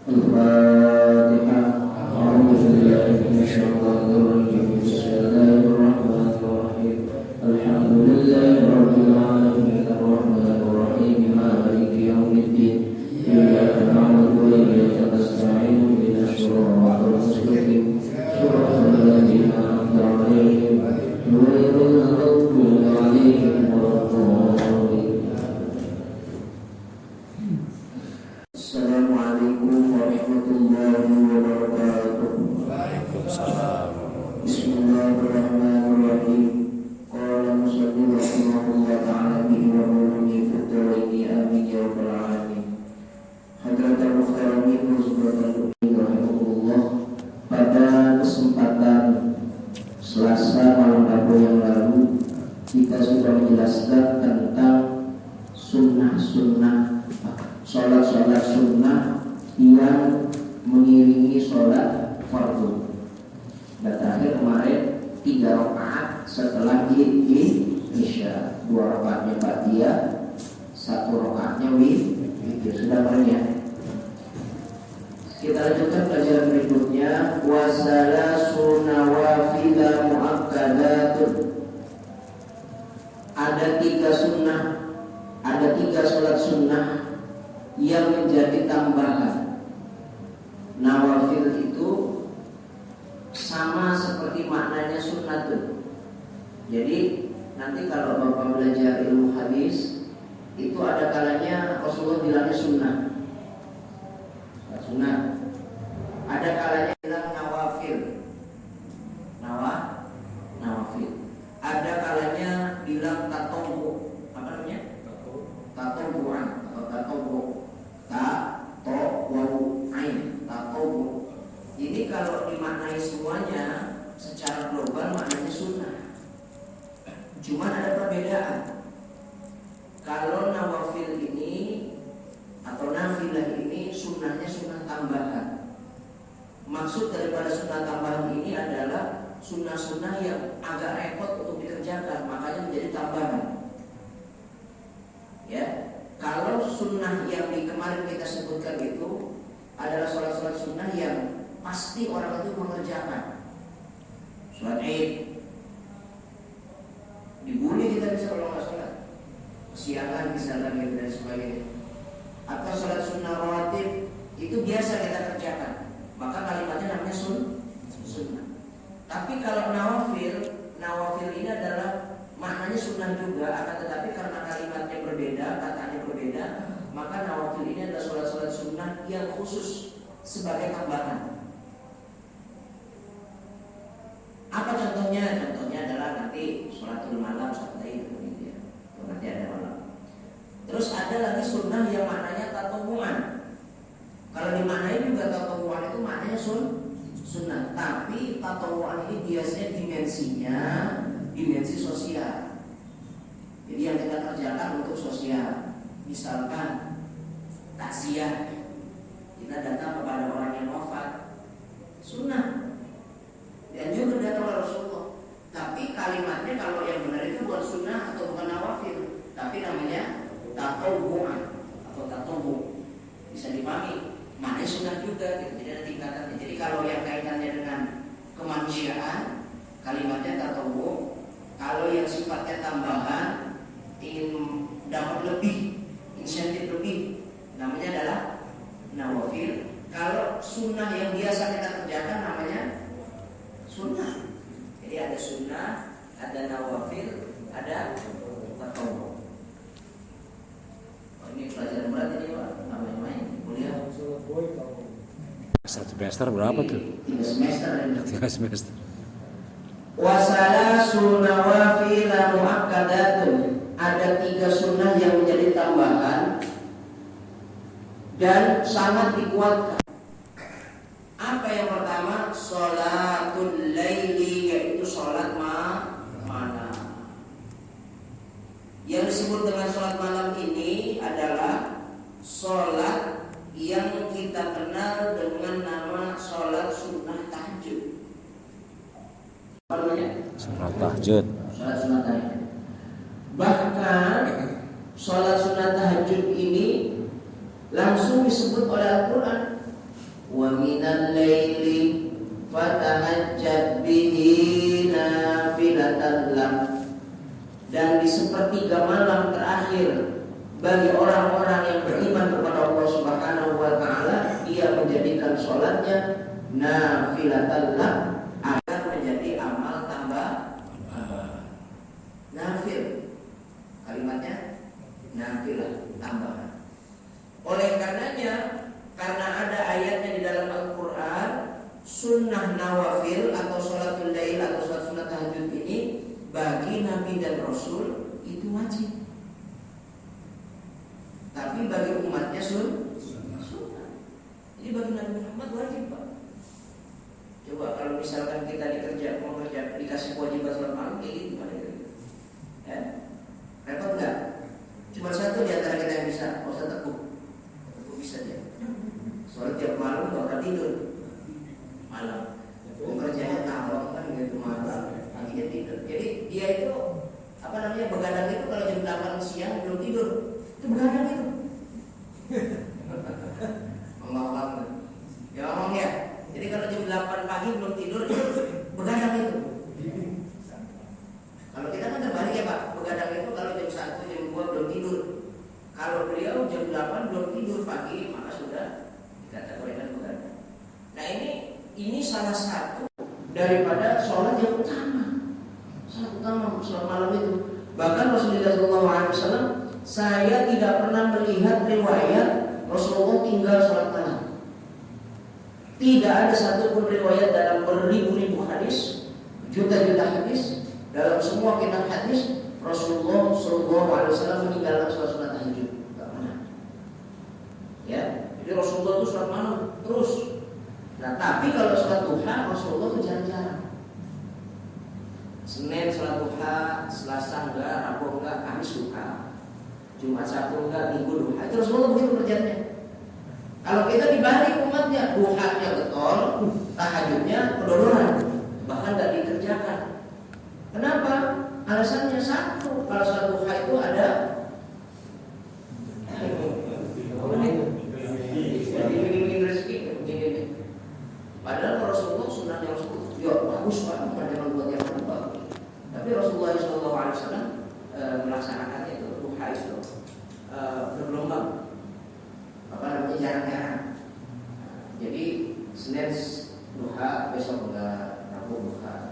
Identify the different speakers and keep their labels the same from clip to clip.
Speaker 1: Al-Fatihah. A'udzubillahi minasyaitonir rajim. Bismillahirrahmanirrahim. Alhamdulillahirabbil alamin arrahmanir rahim maliki yaumiddin. Iyyaka na'budu wa iyyaka nasta'in ihdinas siratal mustaqim. Shiratal ladzina an'amta 'alaihim ghairil maghdubi 'alaihim waladdallin. Assalamualaikum warahmatullahi wabarakatuh.
Speaker 2: Waalaikumsalam.
Speaker 1: Bismillahirrahmanirrahim. Qala musannif rahimahullah ta'ala bihi wa ulumi fitawaihi amin ya rabbal alamin. Hadratul muhtaramin huzuratul rahimahullah. Pada kesempatan Selasa malam Rabu yang lalu kita sudah menjelaskan tentang sunnah-sunnah, sholat-sholat sunnah yang mengiringi sholat fardu. Dan terakhir kemarin 3 rakaat setelah isya, 2 rakaatnya ba'diyah, 1 rakaatnya witir. Sudah banyak. Kita lanjutkan pelajaran berikutnya. Wasalasu nawafila muakkadatun. Ada 3 sunnah, ada 3 sholat sunnah yang menjadi tambahan. Nawafil itu sama seperti maknanya sunnatun. Jadi nanti kalau Bapak belajar ilmu hadis, itu ada kalanya Rasulullah bilangnya sunnah. Sunnah. Ada kalanya bilang nawafil. Nawafil. Ada kalanya bilang tatawwu. Apa namanya? Tatawwu'an atau tatawwu. Tatawwu'ain. Tatawwu. Ini kalau dimaknai semuanya secara global maknanya sunnah. Cuma ada perbedaan. Kalau nawafil ini atau nafilah ini sunnahnya sunnah tambahan. Maksud daripada sunnah tambahan ini adalah sunnah-sunnah yang agak repot untuk dikerjakan, makanya menjadi tambahan. Ya, kalau sunnah yang di kemarin kita sebutkan itu adalah sholat-sholat sunnah yang pasti orang itu mengerjakan. Sholat Id, dibully kita bisa kalau nggak sholat, kesiangan misalnya gitu dan sebagainya. Atau sholat sunnah rawatib itu biasa kita kerjakan, maka kalimatnya namanya sunnah. Tapi kalau nawafil ini adalah maknanya sunnah juga, akan tetapi karena kalimatnya berbeda, katanya berbeda, maka nawafil ini adalah sholat-sholat sunnah yang khusus sebagai tambahan. Apa contohnya? Contohnya adalah nanti sholatul malam, sholat Id gitu ya. Nanti ada malam. Terus ada lagi sunnah yang maknanya tatawu'an. Kalau dimaknai juga tatawu'an itu maknanya sunnah. Tapi tatawu'an ini biasanya dimensinya dimensi sosial. Jadi yang kita kerjakan untuk sosial. Misalkan takziah, kita datang kepada orang yang wafat, sunnah. Dan juga datang oleh Rasulullah. Tapi kalimatnya kalau yang benar itu bukan sunnah atau bukan nawafil, tapi namanya tatawu'an atau tatawwu. Bisa dipahami, maknanya sunnah juga gitu. Jadi ada tingkatannya. Jadi kalau yang kaitannya dengan kemanusiaan, kalimatnya tatawwu. Kalau yang sifatnya tambahan, ingin dapat lebih, insentif lebih, namanya adalah nawafil. Kalau sunnah yang biasa kita kerjakan namanya sunnah. Jadi ada sunnah, ada nawafil, ada tatawwu. Ini pelajaran berat ini Pak, namanya main kuliah.
Speaker 2: Satu semester berapa tuh?
Speaker 1: 3 semester.
Speaker 2: 3 semester.
Speaker 1: Wasalasu nawafil muakkadatun. Ada 3 sunnah yang menjadi tambahan dan sangat dikuatkan. Apa yang pertama? Sholatul laili, yaitu sholat malam. Yang disebut dengan sholat malam ini adalah sholat yang kita kenal dengan nama sholat sunnah tahajud. Apa namanya?
Speaker 2: Sholat tahajud.
Speaker 1: Sholat sunnah tahajud. Bahkan sholat sunnah tahajud ini langsung disebut oleh Al-Quran. wa minal laili fatahajjad bihi nafilatan lak. Dan di sepertiga malam terakhir bagi orang-orang yang beriman kepada Allah Subhanahu wa taala, dia menjadikan sholatnya nafilatan lak, agar menjadi amal tambah nafil. Kalimatnya nafilah, tambahan. Oleh karenanya, karena ada ayatnya di dalam Al-Quran, sunnah nawafil atau sholatul lail atau sholat sunnah tahajud ini bagi Nabi dan Rasul itu wajib. Tapi bagi umatnya sunnah. Jadi bagi Nabi Muhammad wajib, Pak. Coba kalau misalkan kita mau kerja dikasih kewajiban sholat malam kayak gitu, gimana gitu? Ya, repot nggak? Cuma satu di antara kita yang bisa, Ustaz Teguh bisa dia. Sholat tiap malam nggak akan tidur malam. Kerjanya tawang kan gitu malam, paginya tidur. Jadi dia itu begadang itu kalau jam 8 siang belum tidur, itu begadang itu. Ngomong ya ngomong ya. Jadi kalau jam 8 pagi belum tidur itu begadang itu. Kalau kita kan terbalik ya Pak, begadang itu kalau jam 1 jam 2 belum tidur. Kalau beliau jam 8 belum tidur pagi, maka sudah dikategorikan begadang. Nah ini salah satu daripada sholat yang utama. Sholat utama, sholat malam itu. Bahkan Rasulullah SAW, saya tidak pernah melihat riwayat Rasulullah tinggal sholat malam. Tidak ada satupun riwayat dalam beribu-ribu hadis, juta-juta hadis, dalam semua kitab hadis Rasulullah SAW meninggalkan sholat sunat tahajud. Tidak pernah. Ya, jadi Rasulullah itu sholat malam terus. Nah, tapi kalau sholat duha Rasulullah itu jarang-jarang. Senin sholat duha, Selasa enggak, Rabu enggak, Kamis duha, Jumat Sabtu enggak, Minggu duha. Itu Rasulullah begitu kerjanya. Kalau kita dibalik umatnya, duhanya betul, tahajudnya kedodoran, bahkan enggak dikerjakan. Kenapa? Alasannya satu, kalau sholat duha itu ada bikin rezeki, begini. Padahal Rasulullah sunnahnya Rasulullah, ya bagus Pak, bukan yang buat yang bagus. Tapi Rasulullah SAW melaksanakannya itu duha itu bergelombang, jarang-jarang. Jadi Senin duha, besok enggak, Rabu duha.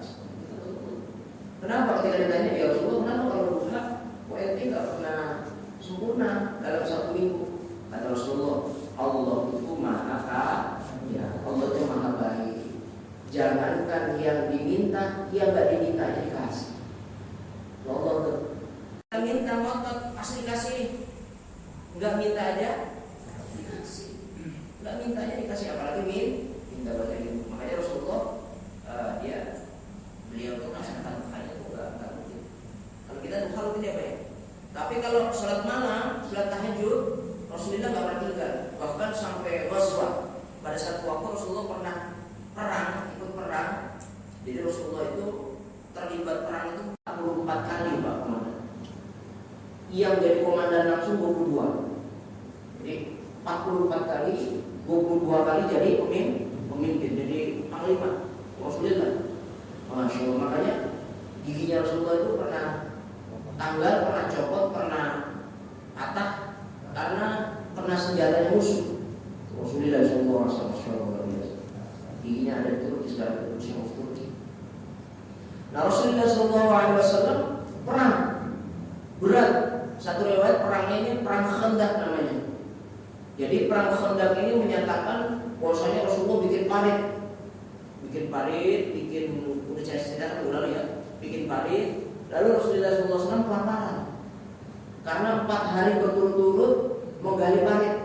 Speaker 1: Kenapa ketika ditanya ya Rasulullah, kenapa kalau duha WLT nggak pernah sempurna dalam satu minggu? Kata Rasulullah, Allah itu maha kaya, Allah itu maha baik. Jangankan yang diminta, yang nggak diminta aja dikasih. Allah tuh yang minta ngotot pasti dikasih, nggak minta aja dikasih, nggak minta aja dikasih, apalagi minta banyak itu. Makanya Rasulullah beliau tuh melaksanakan duhanya tuh nggak rutin. Kalau kita duha rutin ya Pak ya. Tapi kalau sholat malam, sholat tahajud, Rasulullah nggak pernah tinggal. Bahkan sampai ghazwah, pada satu waktu Rasulullah pernah ikut perang. Jadi Rasulullah itu terlibat perang itu 44 kali Pak komandan. Yang jadi komandan langsung 22. Jadi 44 kali, 22 kali jadi pemimpin, jadi panglima Rasulullah. Masya Allah, makanya giginya Rasulullah itu pernah tanggal, pernah copot, pernah patah karena pernah senjatanya musuh. Rasulullah SAW giginya ada di Turki, sekarang di Turki. Nah Rasulullah SAW perang berat. Satu riwayat perangnya ini perang Khandaq namanya. Jadi perang Khandaq ini menyatakan bahwasanya Rasulullah bikin parit, bikin udah cerita kan ya, bikin parit. Lalu Rasulullah SAW kelaparan karena 4 hari berturut-turut menggali parit.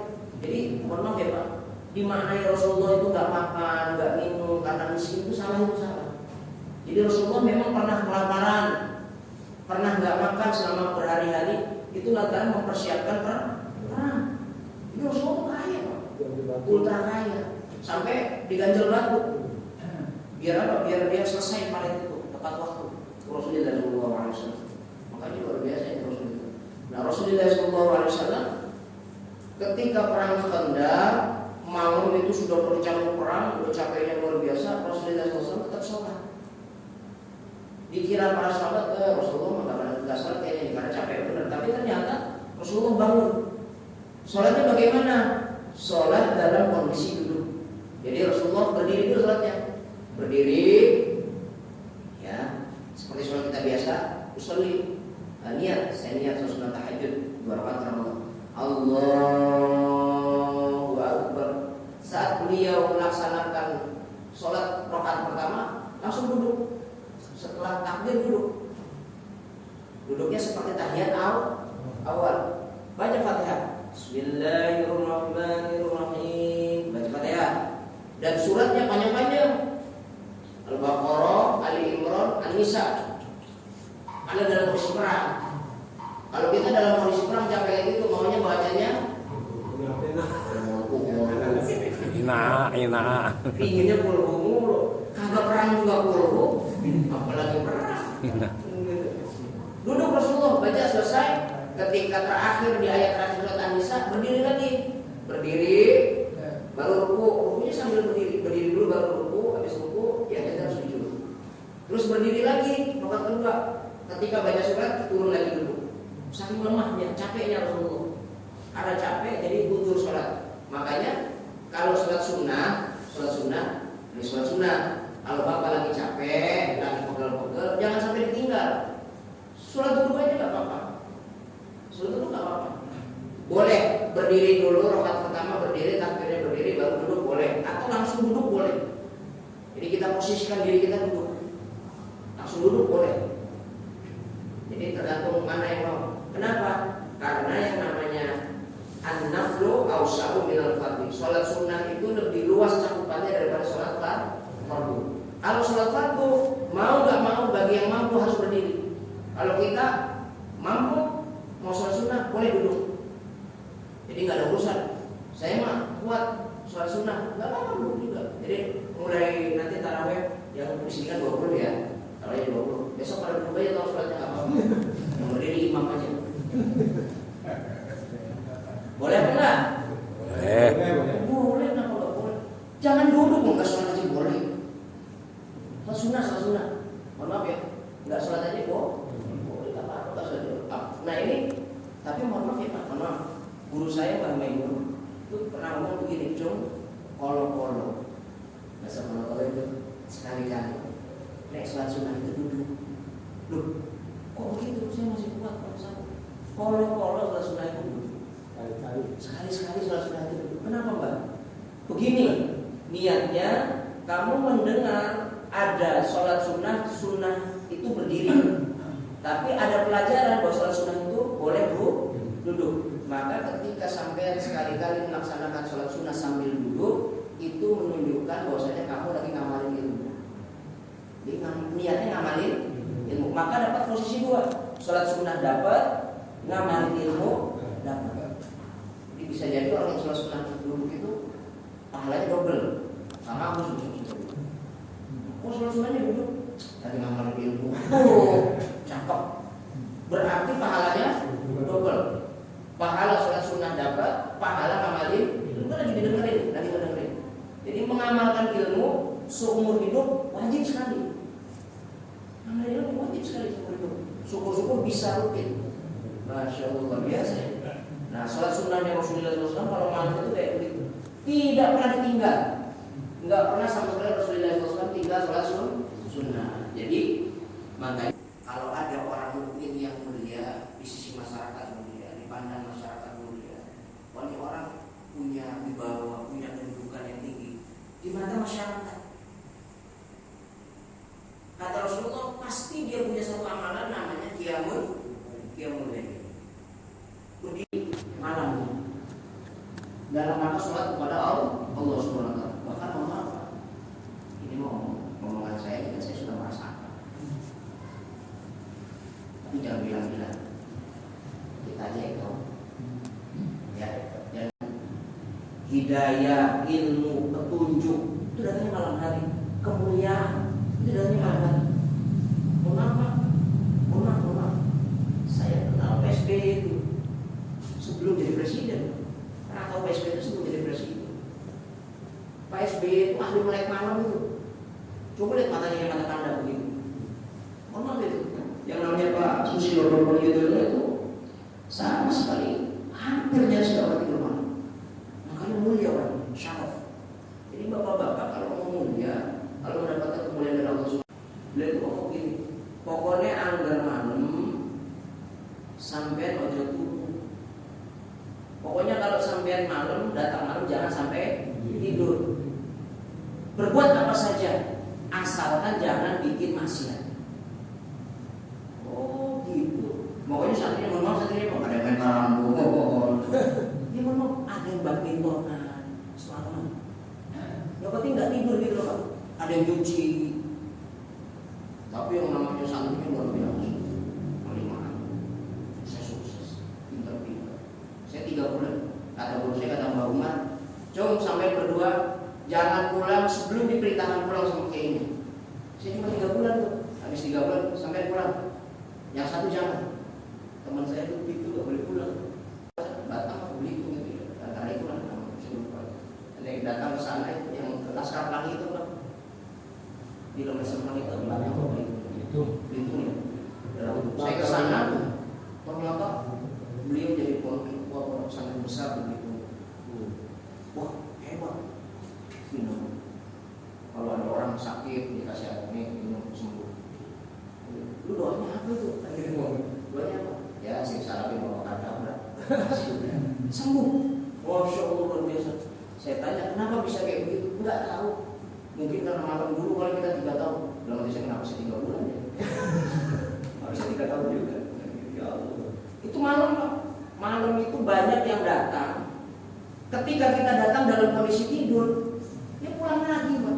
Speaker 1: Jadi mohon maaf ya Pak, dimaknai Rasulullah itu nggak makan, nggak minum karena miskin itu salah. Jadi Rasulullah memang pernah kelaparan, pernah nggak makan selama berhari-hari, itu lantaran mempersiapkan perang. Ini Rasulullah kaya Pak, ultra kaya, sampai diganjel batu. Biar apa? Biar dia selesai parit itu tepat waktu. Rasulullah SAW. Makanya luar biasa itu Rasulullah. Nah Rasulullah SAW ketika perang Khandaq mau itu sudah berencana perang, udah capeknya luar biasa, Rasulullah SAW tetap sholat. Dikira para sahabat, Rasulullah nggak sholat kayaknya karena capek benar. Tapi ternyata Rasulullah bangun. Sholatnya bagaimana? Sholat dalam kondisi duduk. Jadi Rasulullah berdiri dulu sholatnya. Berdiri, ya, seperti sholat kita biasa. Usolli, niat, saya niat sholat tahajud 2 rakaat Ramadan. Allahu Akbar. Saat beliau melaksanakan sholat rakaat pertama, langsung duduk. Setelah takbir duduk. Duduknya seperti tahiyat awal. Baca Fatihah. Bismillahirrahmanirrahim. Baca Fatihah. Dan suratnya panjang-panjang. Al-Baqarah, Ali Imran, An-Nisa. Ada dalam kondisi perang. Kalau kita dalam kondisi perang capek gitu, maunya bacanya
Speaker 2: Ina.
Speaker 1: pinginnya puluh mulu. Kagak perang juga puluh, apalagi perang. Duduk Rasulullah baca selesai. Ketika terakhir di ayat terakhir surat An-Nisa, berdiri lagi. Berdiri, baru ruku. Rukunya sambil berdiri. Berdiri dulu baru ruku. Habis ruku, ya kita harus sujud. Terus berdiri lagi, rakaat kedua. Ketika baca surat, turun lagi dulu. Saking lemahnya, capeknya Rasulullah. Karena capek, jadi mundur sholat. Makanya kalau sholat sunnah, ini sholat sunnah. Kalau bapak lagi capek, lagi pegel-pegel, jangan sampai ditinggal. Sholat duduk aja nggak apa-apa. Sholat duduk nggak apa-apa. Boleh berdiri dulu, rakaat pertama berdiri, takbirnya berdiri, baru duduk boleh. Atau langsung duduk boleh. Jadi kita posisikan diri kita duduk. Langsung duduk boleh. Jadi tergantung mana yang mau. Kenapa? Karena yang namanya an-naflu awsa'u minal fardhi. Sholat sunnah itu lebih luas cakupannya daripada sholat fardu. Kalau sholat fardu, mau nggak mau bagi yang mampu harus berdiri. Kalau kita mampu mau sholat sunnah boleh duduk. Jadi nggak ada urusan. Saya mah kuat sholat sunnah, nggak apa-apa duduk juga. Jadi mulai nanti taraweh yang di sini kan 20 ya. Taraweh 20. Besok pada duduk aja kalau sholatnya nggak apa-apa. Yang berdiri imam aja. Boleh apa enggak? Boleh, kenapa enggak boleh? Jangan duduk, enggak sholat aja boleh. Sholat sunnah. Mohon maaf ya, enggak sholat aja boleh, enggak apa-apa saja. Nah ini, tapi mohon maaf ya Pak, mohon maaf. Guru saya Pak Maimun itu pernah ngomong begini, Cung, kolo-kolo. Bahasa kolo-kolo itu sekali-kali. Nek sholat sunnah itu duduk. Loh, kok begitu? Saya masih kuat Pak Ustaz. Kolo-kolo sholat sunnah itu duduk. Sekali-sekali sholat sunnah itu duduk. Kenapa Mbak? Begini, niatnya kamu mendengar ada sholat sunnah itu berdiri. Tapi ada pelajaran bahwa sholat sunnah itu boleh duduk. Maka ketika sampai sekali-kali melaksanakan sholat sunnah sambil duduk, itu menunjukkan bahwasanya kamu lagi ngamalin ilmu. Jadi niatnya ngamalin ilmu. Maka dapat posisi 2. Sholat sunnah dapat, ngamalin ilmu dapat. Jadi bisa jadi orang yang sholat sunnah duduk itu pahalanya double. Sama aku sudah. Oh sholat sunnahnya duduk, lagi ngamalin ilmu. Cakep. Berarti pahalanya double. Pahala sholat sunnah dapat, pahala ngamalin ilmu lagi didengerin. Jadi mengamalkan ilmu seumur hidup wajib sekali. Ngamalin ilmu wajib sekali seumur hidup. Syukur-syukur bisa rutin. Masya Allah biasa. Nah sholat sunnahnya Rasulullah SAW kalau malam itu kayak begitu, tidak pernah ditinggal. Enggak pernah sampai Rasulullah SAW tinggal sholat sunnah. Jadi makanya kalau ada orang mukmin yang mulia di sisi masyarakat mulia, dipandang masyarakat mulia, wali orang punya wibawa, punya kedudukan yang tinggi di mata masyarakat. Kata Rasulullah pasti dia punya satu amalan namanya qiyamul lail. Berdiri malam dalam rangka sholat kepada Allah Subhanahu wa taala. Bahkan ini ngomongan saya juga saya sudah merasakan. Tapi jangan bilang-bilang. Kita aja yang tahu. Ya, dan hidayah, ilmu, petunjuk itu datangnya malam hari. Kemuliaan itu datangnya malam hari. Mohon maaf. Saya kenal PSBY itu sebelum jadi presiden. Karena tahu PSBY itu sebelum jadi presiden. SBY itu ahli melek malam itu. Coba lihat matanya yang mata tanda begitu. Mohon maaf itu. Yang namanya Pak Susilo Bambang Yudhoyono itu sama sekali hampir nyaris tidak pernah tidur malam. Makanya mulia kan, syaraf. Jadi bapak-bapak kalau mau mulia, kalau mendapatkan kemuliaan dari Allah Subhanahu, beliau itu ngomong gini, pokoknya anggar malam sampai ojo turu. Pokoknya kalau sampean malam, datang malam jangan sampai tidur. Berbuat apa saja, asalkan jangan bikin maksiat. Oh gitu. Pokoknya saatnya mohon maaf, saatnya mau ada yang main karambol. Ya mohon maaf, ada yang badmintonan semalam. Yang penting nggak tidur gitu loh Pak. Ada yang nyuci. Tapi yang namanya santrinya luar biasa. Paling saya sukses, pintar-pintar. Saya 3 bulan. Kata guru saya, kata Mbak Umar, coba sampai berdua jangan pulang sebelum diperintahkan pulang sama kayak ini. Saya cuma 3 bulan tuh. Habis 3 bulan sampai pulang. Yang satu jangan. Teman saya itu nggak boleh pulang. Datang aku beli itu gitu ya. Antara itu lah saya lupa. Ada yang datang ke sana itu yang Laskar Pelangi itu Pak. Di Laskar Pelangi itu itu ya. Saya ke sana ternyata beliau jadi pondok pesantren besar begitu. Wah hebat. Kalau ada orang sakit dikasih ini minum sembuh. Lu doanya apa tuh? Doanya apa? Ya sih salamin bawa kadang sembuh. Masya Allah luar biasa. Saya tanya kenapa bisa kayak begitu? Enggak tahu. Mungkin karena malam dulu kalau kita 3 tahun. Belum nanti saya kenapa sih 3 bulan ya? Harus 3 tahun juga. Ya Allah. Itu malam Pak. Malam itu banyak yang datang. Ketika kita datang dalam kondisi tidur, dia pulang lagi Pak.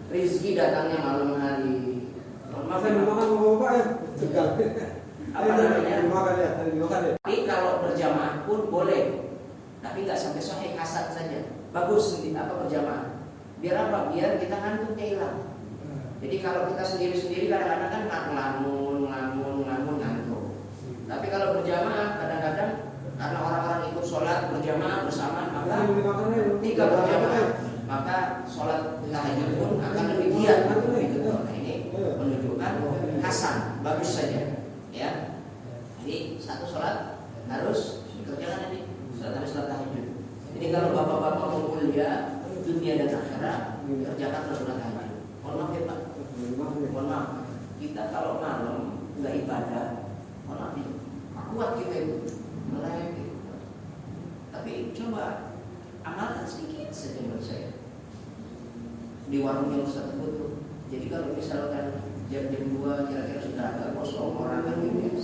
Speaker 1: Rizki datangnya malam hari. Maaf ya, makan bapak ya. Apa namanya? Tapi kalau berjamaah pun boleh. Tapi nggak sampai sahih, hasan saja. Bagus apa berjamaah. Biar apa? Biar kita ngantuknya hilang. Jadi kalau kita sendiri-sendiri kadang-kadang kan ngelamun ngantuk. Tapi kalau berjamaah kadang-kadang karena orang-orang ikut sholat berjamaah bersama, maka 3 berjamaah, maka sholat tahajud pun akan lebih giat. Nah ini menunjukkan hasan, bagus saja. Ya. Jadi satu sholat harus dikerjakan ini. Sholat tahajud. Jadi kalau bapak-bapak mau kuliah dunia dan akhirat, kerjakan sholat tahajud. Mohon maaf ya Pak. Mohon maaf. Kita kalau malam nggak ibadah, mohon maaf ya. Kuat kita itu melek. Tapi coba amalkan sedikit saja menurut saya. Di warung yang Ustaz butuh. Jadi kalau misalkan jam-jam 2 kira-kira sudah agak kosong orang kan gitu ya,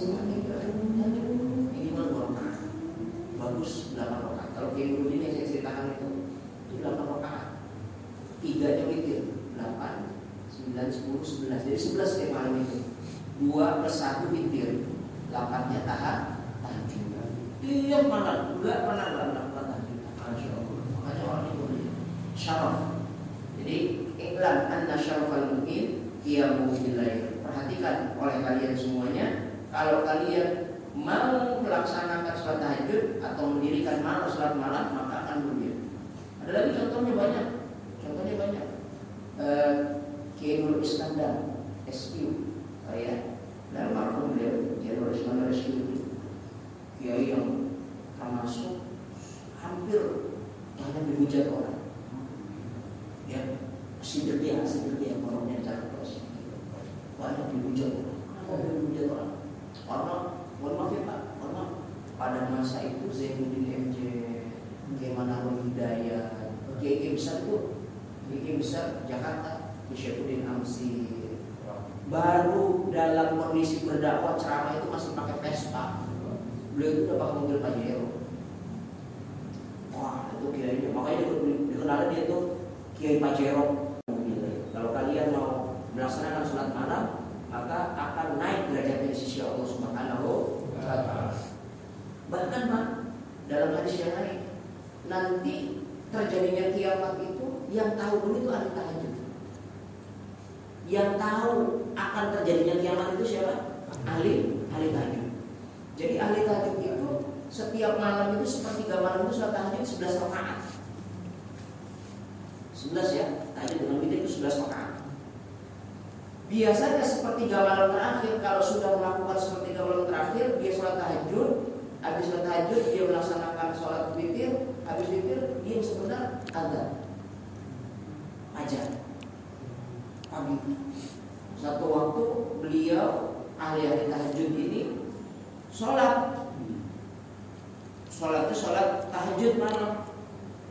Speaker 1: minimal 2 rakaat. Bagus 8 rakaat. Kalau kayak dulu ini saya ceritakan itu 8 rakaat. 3-nya witir, 8, 9, 10, 11. Jadi 11 kayak malam itu. 2 plus 1 witir, 8-nya tahajud. Tiap malam enggak pernah melakukan tahajud. Masya Allah. Makanya orang itu syaraf. Jadi iklan anna syarafal mu'min qiyamuhu bil-lail. Perhatikan oleh kalian semuanya, kalau kalian mau melaksanakan sholat tahajud atau mendirikan malam sholat malam, maka akan mulia. Ada lagi contohnya banyak. Kiai Nur Iskandar SQ, ya, dan marhum beliau Kiai Nur Iskandar SQ, kiai yang termasuk hampir banyak dihujat orang. Ya, sidir dia orangnya cara terus banyak dihujat orang. Kenapa dihujat orang? Karena mohon maaf ya Pak, pada masa itu Zainuddin MJ, Kiai Manarul Hidayah, Kiai besar itu, Kiai besar Jakarta, Syaifuddin Amsi, baru dalam kondisi berdakwah ceramah itu masih pakai Vespa. Beliau itu udah pakai mobil Pajero. Wah itu kiainya, makanya dikenal dia tuh Kiai Pajero. Kalau kalian mau melaksanakan sholat malam, maka akan naik derajatnya di sisi Allah Subhanahu wa Ta'ala. Bahkan Pak, dalam hadis yang lain, nanti terjadinya kiamat itu yang tahu dulu itu ahli tahajud. Yang tahu akan terjadinya kiamat itu siapa? Ahli tahajud. Jadi ahli tahajud itu setiap malam itu sepertiga malam itu sholat tahajud 11 rakaat. 11 ya, tahajud dengan witir itu 11 rakaat. Biasanya sepertiga malam terakhir, kalau sudah melakukan sepertiga malam terakhir, dia sholat tahajud. Habis sholat tahajud, dia melaksanakan sholat witir. Habis witir, dia sebentar azan ajar pagi. Satu waktu beliau ahli-ahli tahajud ini sholat tahajud malam.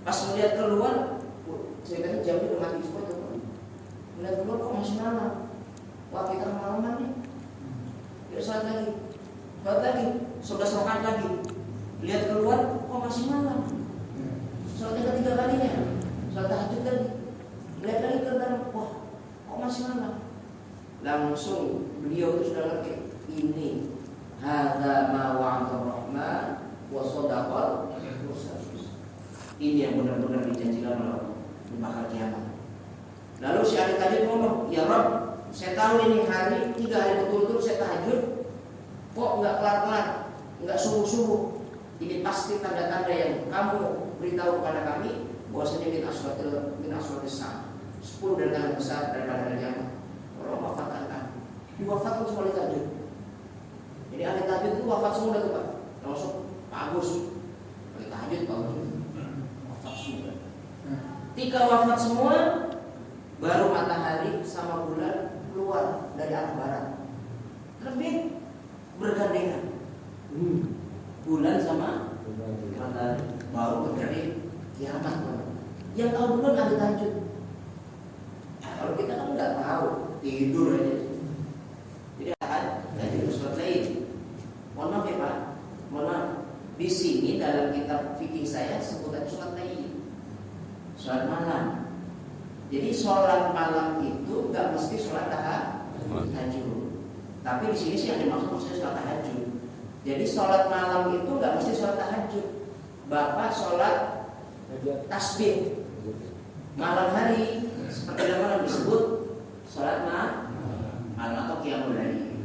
Speaker 1: Pas melihat keluar, ceritanya jamnya udah mati semua tuh. Melihat keluar kok masih malam. Wah, kita malaman nih. Dia sholat lagi, 11 rakaat lagi. Lihat keluar kok masih malam. Sholatnya ketiga kalinya, sholat tahajud lagi. Lihat lagi ke dalam, wah kok masih malam. Langsung beliau itu sudah ngerti, ini hadza ma wa'ada rahman wa sadaqal mursalin. Ini yang benar-benar dijanjikan oleh Allah di bakal kiamat. Lalu si ahli tahajud ngomong, ya Rabb, saya tahu ini hari 3 hari betul-betul saya tahajud, kok nggak kelar-kelar, nggak subuh-subuh. Ini pasti tanda-tanda yang kamu beritahu kepada kami bahwasanya min aswatis sa'ah, 10 dari tangan besar daripada hari kiamat. Kalau wafatkan kamu, diwafatkan semua ahli tahajud. Jadi ahli tahajud itu wafat semua udah tuh Pak. Langsung bagus, ahli tahajud bagus, wafat semua. Ketika wafat semua, baru matahari sama bulan keluar dari arah barat, terbit bergandengan. Bulan sama matahari baru terjadi kiamat. Yang tahu dulu ahli tahajud. Kalau kita kan nggak tahu, tidur aja. Jadi tahajud sholat lain. Mohon maaf ya Pak, mohon maaf. Di sini dalam kitab fikih saya sebutannya sholat lain, sholat malam. Jadi sholat malam itu nggak mesti sholat tahajud. Tapi di sini sih yang dimaksud maksudnya sholat tahajud. Jadi sholat malam itu nggak mesti sholat tahajud. Bapak sholat tasbih malam hari, seperti yang malam disebut sholat malam atau qiyamul lail.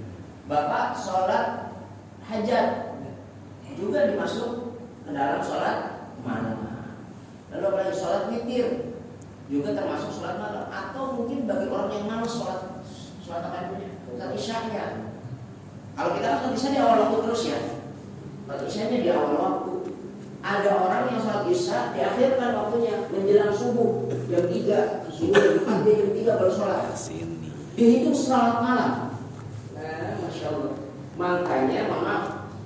Speaker 1: Bapak sholat hajat juga dimasuk ke dalam sholat malam. Lalu apalagi sholat witir juga termasuk sholat malam. Atau mungkin bagi orang yang malas sholat apa namanya, sholat isya'nya. Kalau kita kan sholat isya di awal waktu terus ya, sholat isya'nya di awal waktu. Ada orang yang sholat isya diakhirkan waktunya menjelang subuh jam 3, subuh jam 4, jam 3 baru sholat. Dihitung sholat malam. Nah, masya Allah.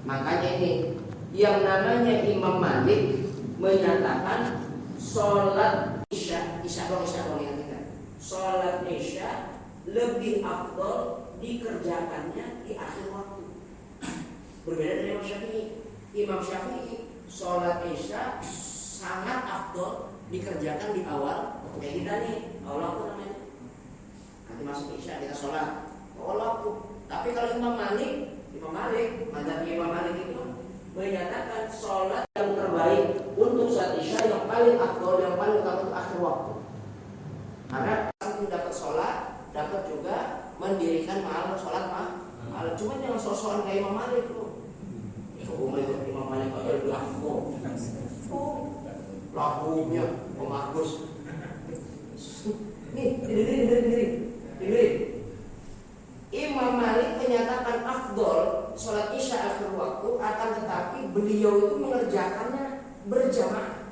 Speaker 1: Makanya ini yang namanya Imam Malik menyatakan sholat isya yang kita. Sholat isya lebih afdol dikerjakannya di akhir waktu. Berbeda dari Imam Syafi'i. Sholat isya sangat afdol dikerjakan di awal. Kayak kita nih, awal waktu namanya. Nanti masuk isya kita sholat awal waktu. Tapi kalau Imam Malik, mazhab Imam Malik itu menyatakan sholat yang terbaik untuk sholat isya yang paling afdol, yang paling utama itu akhir waktu. Karena saking dapat sholat, dapat juga mendirikan malam sholat malam. Cuma jangan sosokan kayak Imam Malik tuh. Imam Malik ada laku, lakunya pemakus. Nih, dengerin. Imam Malik menyatakan afdol sholat isya akhir waktu, akan tetapi beliau itu mengerjakannya berjamaah.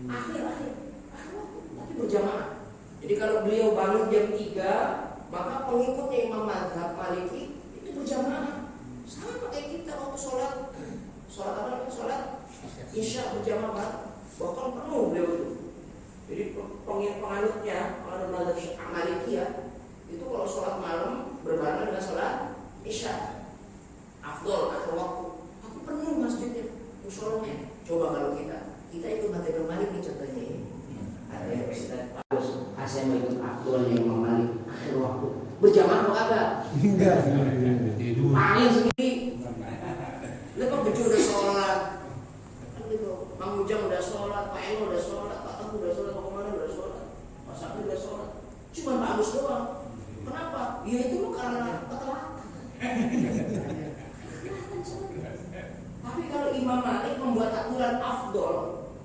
Speaker 1: Akhir waktu, tapi berjamaah. Jadi kalau beliau bangun jam 3, maka pengikutnya Imam Mazhab Maliki itu berjamaah. Sama kayak kita waktu sholat isya berjamaah, bahkan penuh beliau itu. Jadi penganutnya kalau mazhab Maliki ya, itu kalau sholat malam berbarengan dengan sholat isya afdol akhir waktu, tapi penuh masjidnya, musholanya. Coba kalau kita ikut mazhab Malik nih contohnya ini. Ada yang Ustaz saya mau ikut afdol yang Imam Malik akhir waktu. Berjamaah kok ada? Enggak. Paling sendiri. Lepas bejo udah sholat, kan gitu. Mang Ujang udah sholat, Pak Eno udah sholat, Pak Teguh udah sholat, Pak Komando udah sholat, Pak Sakti udah sholat. Cuma Pak Agus doang. Kenapa? Ya itu karena keterangan. Tapi kalau Imam Malik membuat aturan afdol,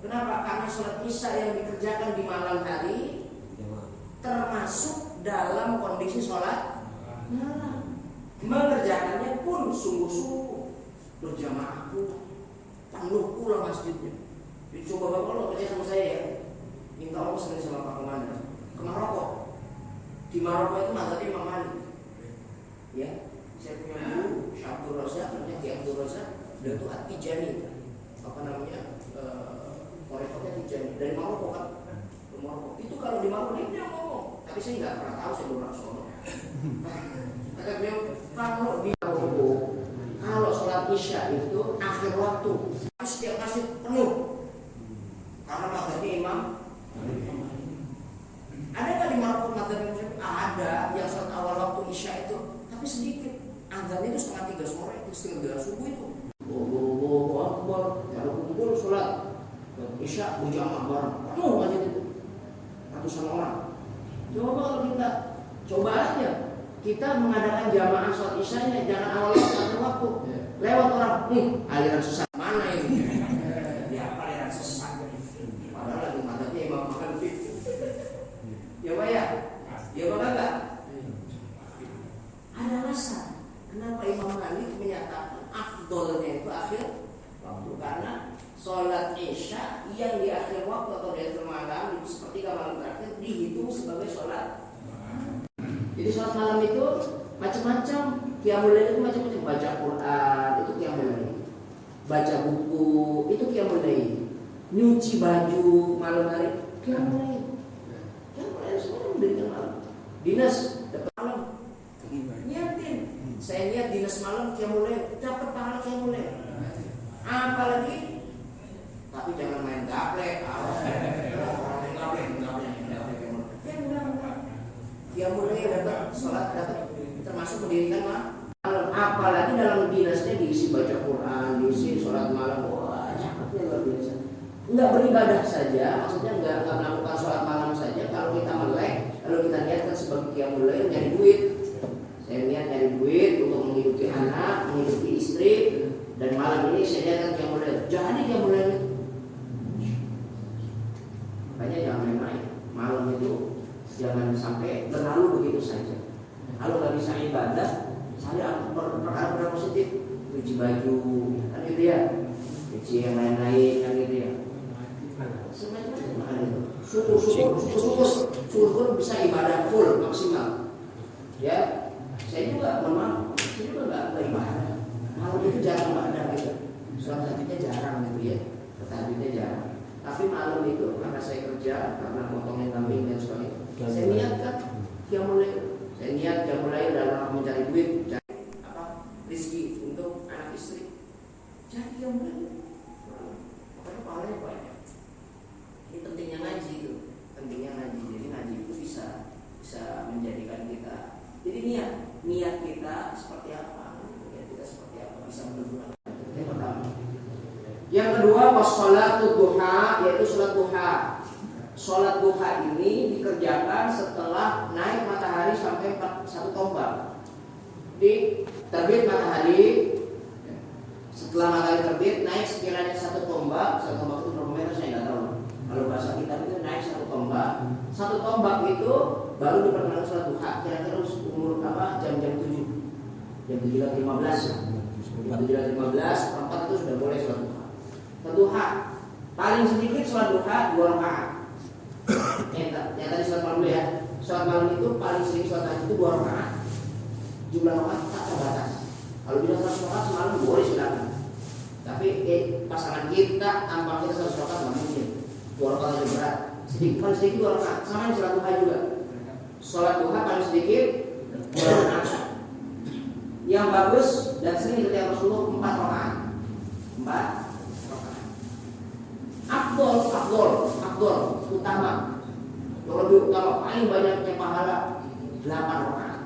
Speaker 1: Kenapa? Karena sholat isya yang dikerjakan di malam hari termasuk dalam kondisi sholat malam. Mengerjakannya pun sungguh-sungguh, berjamaah penuh pula masjidnya. Jadi coba bapak kalau kerja sama saya ya, minta Allah sering sama Pak Komandan ke Maroko. Di Maroko itu mazhabnya Imam Malik. Ya, saya punya guru Syekh Abdul Razak, namanya Ki Abdul Razak, dia itu At-Tijani, apa namanya, korektornya Tijani dari Maroko kan, ke Maroko. Itu kalau di Maroko dia ngomong, tapi saya nggak pernah tahu, saya belum pernah sono. Kata beliau, kalau di Maroko, kalau sholat isya itu akhir waktu, setiap masjid penuh, karena mazhabnya Imam. Ada nggak di Maroko mazhabnya? Ada, yang sholat awal waktu isya itu, tapi sedikit. Azannya itu 2:30 sore, 3:30 subuh itu. Allahu Akbar, kalau kumpul sholat isya berjamaah bareng, penuh masjid itu, ratusan orang. Coba kalau kita coba aja, kita mengadakan jamaah sholat isyanya jangan awal waktu, lewat orang, aliran sesat mana ini? Ya aliran sesat. Padahal lagi mazhabnya Imam Malik. Ya Pak ya, ya Pak enggak? Ada alasan kenapa Imam Malik menyatakan afdolnya itu akhir waktu, karena sholat isya yang di akhir waktu atau di akhir malam itu seperti malam terakhir dihitung sebagai sholat. Jadi sholat malam itu macam-macam, qiyamul lail itu macam-macam, baca Quran itu qiyamul lail, baca buku itu qiyamul lail, nyuci baju malam hari qiyamul lail. Qiyamul lail semua mendirikan malam. Dinas dapat malam. Niatin, saya niat dinas malam qiyamul lail, dapat pahala qiyamul lail. Apalagi tapi jangan main gaplek. Dia mulai dapat sholat, dapat termasuk mendirikan malam. Apalagi dalam dinasnya diisi baca Quran, diisi sholat malam. Wah, cakepnya luar biasa. Enggak beribadah saja, maksudnya enggak melakukan sholat malam saja. Kalau kita melek, kalau kita niatkan sebagai qiyamul lail nyari duit. Saya niat nyari duit untuk menghidupi anak, menghidupi istri, dan malam ini saya niatkan qiyamul lail. Jadi qiyamul lail itu makanya jangan main-main. Malam itu jangan sampai berlalu begitu saja. Kalau nggak bisa ibadah, saya perkara positif, cuci baju, kan gitu ya, cuci yang lain-lain, kan gitu ya. Semacam itu. Syukur bisa ibadah full maksimal. Ya, saya juga memang, saya juga nggak ibadah. Malam itu jarang ibadah gitu. Sholat tahajudnya jarang gitu ya, tahajudnya jarang. Tapi malam itu karena saya kerja, karena potongin kambing dan sebagainya, saya niatkan qiyamul lail. Saya niat qiyamul lail dalam mencari duit, cari rezeki untuk anak istri. Jadi qiyamul lail. Makanya pahalanya banyak. Ini pentingnya ngaji itu, pentingnya ngaji. Jadi ngaji itu bisa menjadikan kita. Jadi niat kita seperti apa? Niat kita seperti apa? Bisa menentukan. Yang pertama. Yang kedua, wassalatu duha, yaitu sholat duha. Sholat duha ini dikerjakan setelah naik matahari sampai 1 tombak. Di terbit matahari, setelah matahari terbit naik sekiranya 1 tombak. 1 tombak itu berapa meter saya nggak tahu. Kalau bahasa kita itu naik 1 tombak. 1 tombak itu baru diperkenalkan sholat duha. Kira-kira umur apa? Jam-jam 7, jam 7:15. Jam 7:15, 4 itu sudah boleh sholat duha. Duha paling sedikit sholat duha 2 rakaat. Yang tadi sholat malam ya. Sholat malam itu paling sedikit sholat tahajud itu 2 rakaat. Jumlah rakaat tak terbatas. Kalau bisa 100 rakaat semalam boleh silakan. Tapi pasangan kita tanpa kita 100 rakaat nggak mungkin. 2 rakaat lebih berat. Paling sedikit 2 rakaat. Sama yang sholat duha juga. Sholat duha paling sedikit 2 rakaat. Yang bagus dan sering dikerjakan Rasulullah 4 rakaat. 4 Afdol utama, yang lebih utama, paling banyaknya pahala 8 rakaat.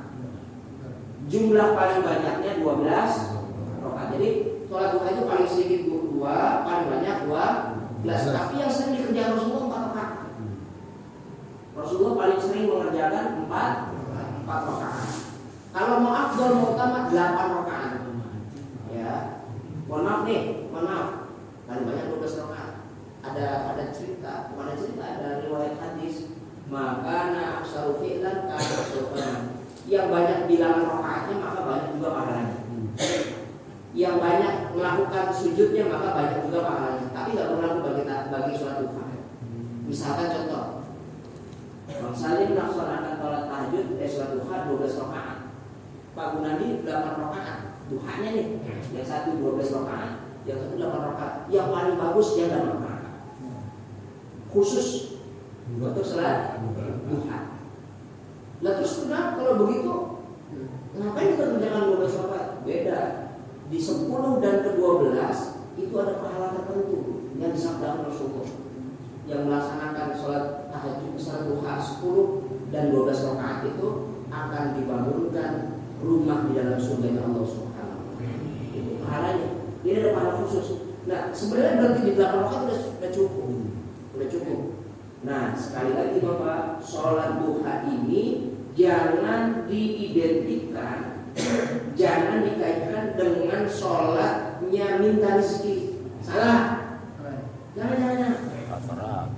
Speaker 1: Jumlah paling banyaknya 12 rakaat. Jadi sholat duha itu paling sedikit 2, paling banyak 12. Tapi yang sering dikerjakan Rasulullah 4 rakaat. Rasulullah paling sering mengerjakan 4 rakaat. Kalau mau afdol, mau utama 8 rakaat. Ya, mohon maaf. Paling banyak 12 rakaat. Ada ada cerita, bukan ada riwayat hadis, maka aksaru fi'lan kana sufan. Yang banyak bilangan rakaatnya maka banyak juga pahalanya. Yang banyak melakukan sujudnya maka banyak juga pahalanya. Tapi nggak berlaku bagi sholat duha. Misalkan contoh, Bang Salim melaksanakan sholat tahajud sholat duha 12 rakaat. Pak Gunadi 8 rakaat. Duhanya nih, yang satu 12 rakaat, yang satu 8 rakaat. Yang paling bagus dia 8 rakaat. Khusus untuk sholat duha. Lah terus kenapa kalau begitu ngapain kita kerjakan 12 rakaat? Beda. Di 10 dan ke-12 itu ada pahala tertentu yang disabdakan Rasulullah. Yang melaksanakan sholat tahajud sholat duha 10 dan 12 rakaat itu akan dibangunkan rumah di dalam surga Allah Subhanahu wa taala. Itu pahalanya. Ini ada pahala khusus. Nah, sebenarnya berarti di 8 rakaat sudah cukup. Sudah cukup. Nah, sekali lagi Bapak, sholat duha ini jangan diidentikan, jangan dikaitkan dengan sholatnya minta rezeki. Salah. Jangan.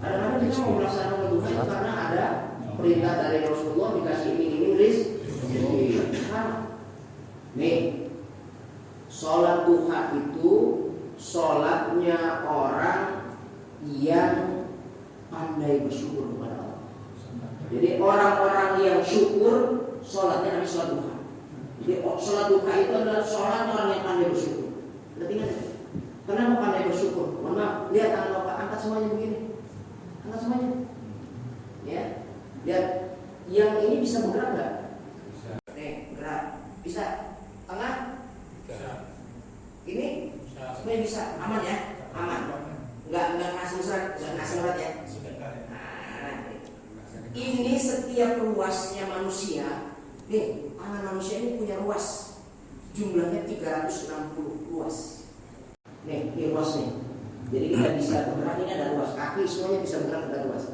Speaker 1: Kadang-kadang kita mau melaksanakan duha itu karena ada perintah dari Rasulullah dikasih iming-iming rezeki. Nih, sholat duha itu sholatnya orang yang pandai bersyukur kepada Allah. Jadi orang-orang yang syukur sholatnya namanya sholat duha. Jadi sholat duha itu adalah sholat orang yang pandai bersyukur. Berarti kan? Kenapa pandai bersyukur? Mohon maaf, lihat tangan Bapak, angkat semuanya begini. Angkat semuanya. Ya, lihat. Yang ini bisa bergerak nggak? Bisa. Nih, gerak. Bisa. Tengah? Bisa. Ini? Bisa. Semuanya bisa. Aman ya? Aman. Nggak ngasih surat ya? Ini setiap ruasnya manusia. Nih, tangan manusia ini punya ruas. Jumlahnya 360 ruas. Nih, ini ruas nih. Jadi kita bisa bergerak, ini ada ruas. Kaki semuanya bisa bergerak, ada ruas.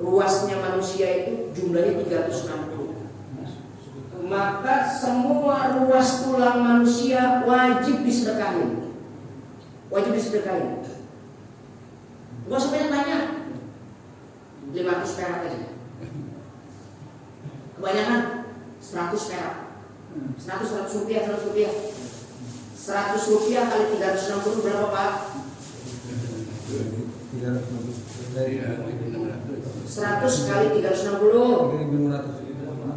Speaker 1: Ruasnya manusia itu jumlahnya 360. Maka semua ruas tulang manusia wajib disedekahin. Wajib disedekahin. Gak usah banyak tanya. 500 perak aja. Kebanyakan 100 perak. 100 rupiah. 100 rupiah kali 360 berapa Pak? 100 kali 360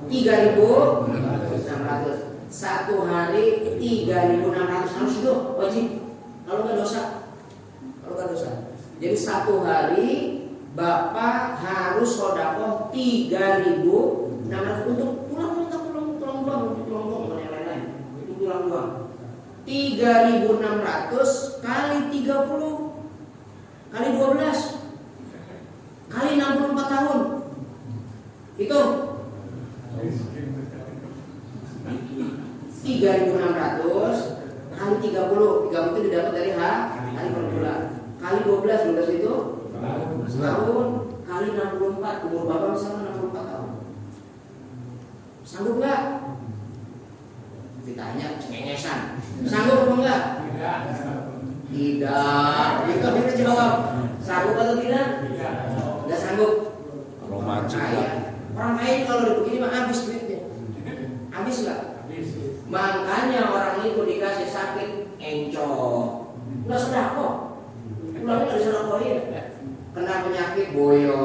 Speaker 1: 3.600. Satu hari 3.600 harus itu wajib. Kalau nggak dosa. Jadi satu hari Bapak harus sedekah 3.600 untuk tulang buang bukan yang lain-lain. Itu tulang buang. 3.600 kali 30 kali 12 kali 64 tahun. Itu 3.600 kali 30 itu didapat dari hari per bulan. Kali 12 itu setahun. Kali 64 umur Bapak misalnya 64 tahun. Sanggup nggak? Ditanya cengengesan. Sanggup apa enggak? Tidak. Itu kita jawab. Sanggup atau tidak? Tidak sanggup.
Speaker 2: Romantis.
Speaker 1: Orang kaya kalau begini mah habis duitnya. Habis nggak? Makanya orang itu dikasih sakit encok, nggak sedekah, tulangnya nggak disedekahin. Kena penyakit boyo,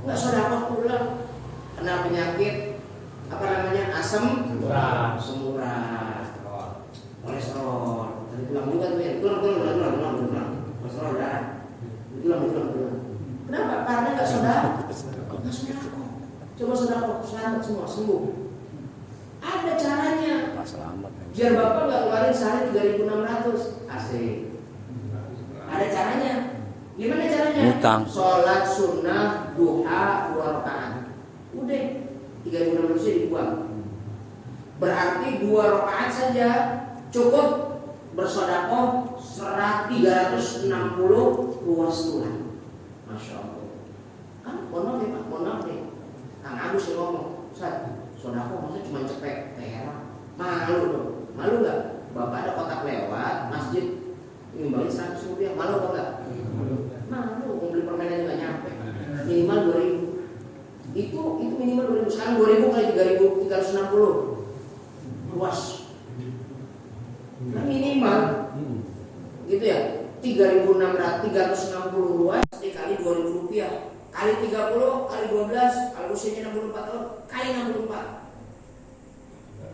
Speaker 1: nggak sedekah tulang. Kena penyakit apa namanya asam urat, kolesterol. Dari tulang juga tuh ya, tulang, kolesterol darah, tulang. Kenapa? Karena nggak sedekah. Coba sedekah, selamat semua, sembuh. Ada caranya. Biar Bapak nggak keluarin sehari 3.600. Asik. Ada caranya. Gimana caranya?
Speaker 2: Utang.
Speaker 1: Sholat sunnah duha 2 rakaat. Udah 3.600 dibuang. Berarti 2 rakaat saja cukup bersedekah 360 ruas tulang. Masya Allah. Kan mohon maaf nih. Kang Agus yang ngomong, Ustaz, sedekah maksudnya cuma cepet perak. Malu dong. Malu nggak? Bapak ada kotak lewat masjid nyumbangin 100 rupiah. Malu apa enggak?
Speaker 3: Mana mobil permainan nggak nyampe. Minimal 2.000. Itu minimal 2.000. Sekarang 2.000 kali 3.360 luas. Nah, minimal gitu ya. 3.360 luas dikali 2.000 rupiah kali 30 kali 12 kalau usianya 64 tahun kali 64.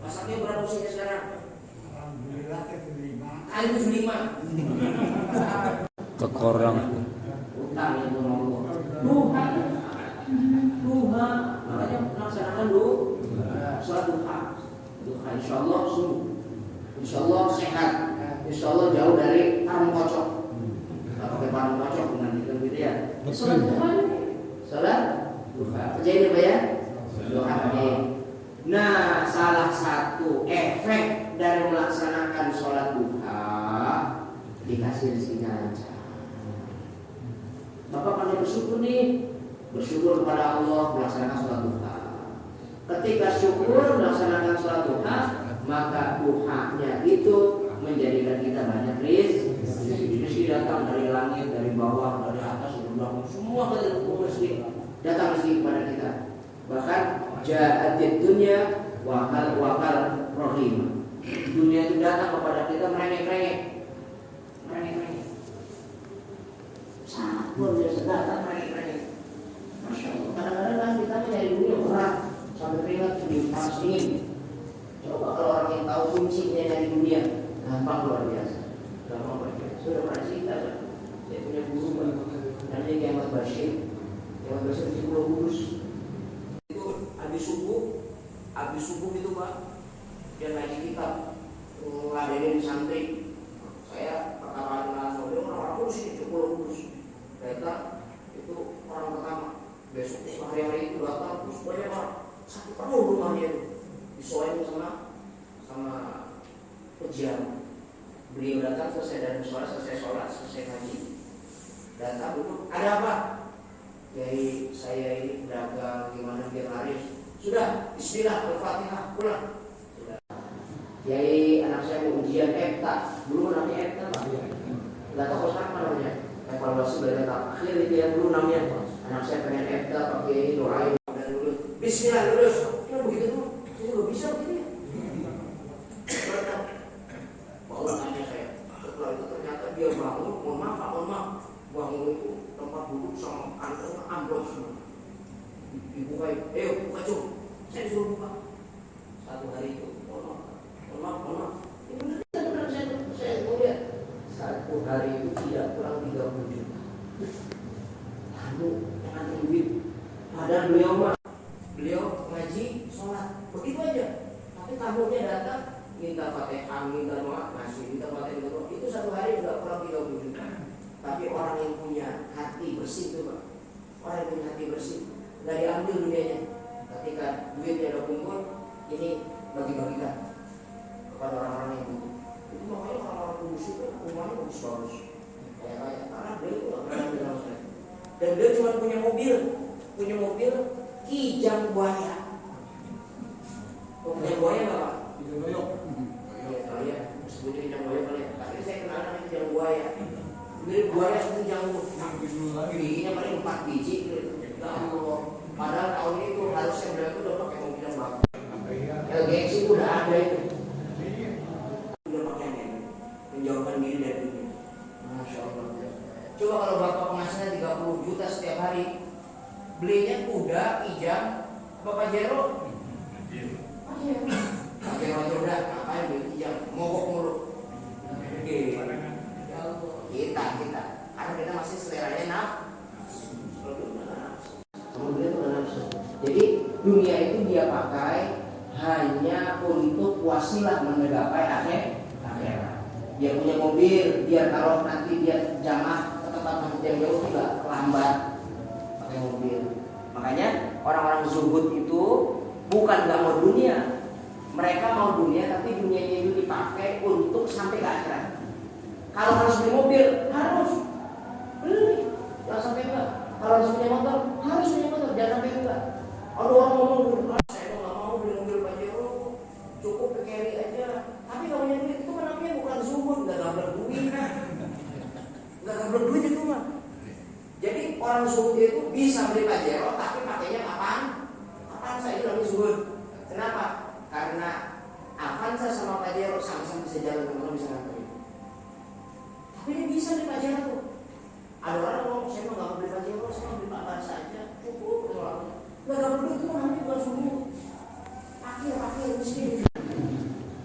Speaker 3: Masaknya berapa usianya sekarang?
Speaker 4: Alhamdulillah
Speaker 3: Kali 75.
Speaker 2: Kekurangan.
Speaker 3: Utang itu mau duha makanya melaksanakan sholat duha. Insyaallah sembuh, insyaallah sehat, insyaallah jauh dari parang kocok. Nggak pakai parang kocok dengan itu gitu ya. Sholat duha, sholat duha. Kerjain apa ya? Doa. Nah, salah satu efek dari melaksanakan sholat duha dikasih rezekinya aja. Bapak pandai bersyukur nih, bersyukur kepada Allah melaksanakan sholat duha. Ketika syukur melaksanakan sholat duha, maka duhanya itu menjadikan kita banyak rezeki datang dari langit, dari bawah, dari atas, dari belakang, semua rezeki datang rezeki kepada kita. Bahkan ja'atid dunya wakal rohim. Dunia itu datang kepada kita merengek-rengek. Sangat luar biasa datang merengek-rengek. Masya Allah. Kadang-kadang kan kita mencari dunia berat sampai keringat di panas dingin. Coba kalau orang yang tahu kuncinya dari dunia, gampang luar biasa. Sudah pernah cerita kan? Saya punya guru namanya Kiai Ahmad Bashir. Kiai Ahmad Bashir di Pulau Kudus. Habis subuh itu Pak, dia ngaji kitab, ngeladenin santri. Saya pertama kenal dia orang Kudus ini, Pulau Kudus. Datang itu orang pertama. Besok hari-hari itu datang terus banyak orang. Satu penuh rumahnya itu. Disoalin sama pejabat. Beliau datang selesai sholat, selesai ngaji. Datang duduk, ada apa? Jadi saya ini dagang gimana biar laris. Sudah, bismillah, al-fatihah, pulang. Sudah. Jadi anak saya mau ujian EPTA. Dulu namanya EPTA Pak. Enggak tahu sekarang namanya. Evaluasi belajar tahap akhir itu yang dulu namanya. Anak saya pengen EPTA pakai doain dan lulus. Bismillah lulus. Ya begitu tuh. Saya juga bisa begitu ya. Bawa tanya saya. Setelah itu ternyata dia bangun, mohon maaf. Bangun itu tempat duduk sama kantong amplop semua. Dibukain, buka cum. Saya disuruh buka. Satu hari itu, mohon maaf. Ini benar saya lihat. Satu hari itu tidak kurang 30 juta. Lalu dengan duit. Padahal beliau ngaji, sholat, begitu aja. Tapi tamunya datang, minta fatihah, minta doa, ngasih, minta fatihah, doa. Itu satu hari tidak kurang 30 juta. Tapi orang yang punya hati bersih itu Pak. Orang yang punya hati bersih nggak diambil dunianya. Ketika duitnya udah kumpul, ini bagi-bagikan kepada orang-orang yang butuh. Itu makanya orang-orang kudus itu rumahnya bagus-bagus. Kayak karena beliau itu nggak pernah bilang saya. Dan beliau cuma punya mobil Kijang Buaya. Punya buaya nggak Pak? Iya, sebut Kijang Buaya kali ya. Tapi saya kenal namanya Kijang Buaya. Beli buaya itu yang bijinya paling 4 biji. Padahal tahun itu harusnya beliau itu udah pakai mobil yang bagus. LGX itu udah ada itu. Udah pakainya menjauhkan diri dari dunia. Masya Allah. Coba kalau bapak penghasilan 30 juta setiap hari, belinya kuda, kijang, Bapak Jero. Pak Jero aja udah ngapain beli kijang, mogok mulu. Kita karena kita masih seleranya nafsu. Kemudian nafsu. Jadi dunia itu dia pakai hanya untuk wasilah menggapai akhirat. Dia punya mobil, biar kalau nanti dia jamaah ke tempat masjid yang jauh juga lambat pakai mobil. Makanya orang-orang zuhud itu bukan gak mau dunia, mereka mau dunia tapi dunianya itu dipakai untuk sampai ke akhirat. Kalau harus beli mobil, harus beli. Jangan sampai enggak. Kalau harus punya motor, harus punya motor. Jangan sampai enggak. Ada orang ngomong, saya nggak mau beli mobil Pajero, cukup ke carry aja. Tapi kalau punya duit itu kan namanya bukan zuhud, nggak gablek duit itu mah. bisa beli Pajero tapi pakainya apaan? Avanza itu lebih zuhud. Kenapa? Karena Avanza sama Pajero sama-sama bisa jalan, sama-sama bisa nganterin. Tapi dia bisa beli Pajero tuh. Ada orang ngomong, saya mau gak beli Pajero, saya mau beli Avanza aja. Cukup orangnya. Gak perlu itu nanti bukan subuh. Akhir miskin.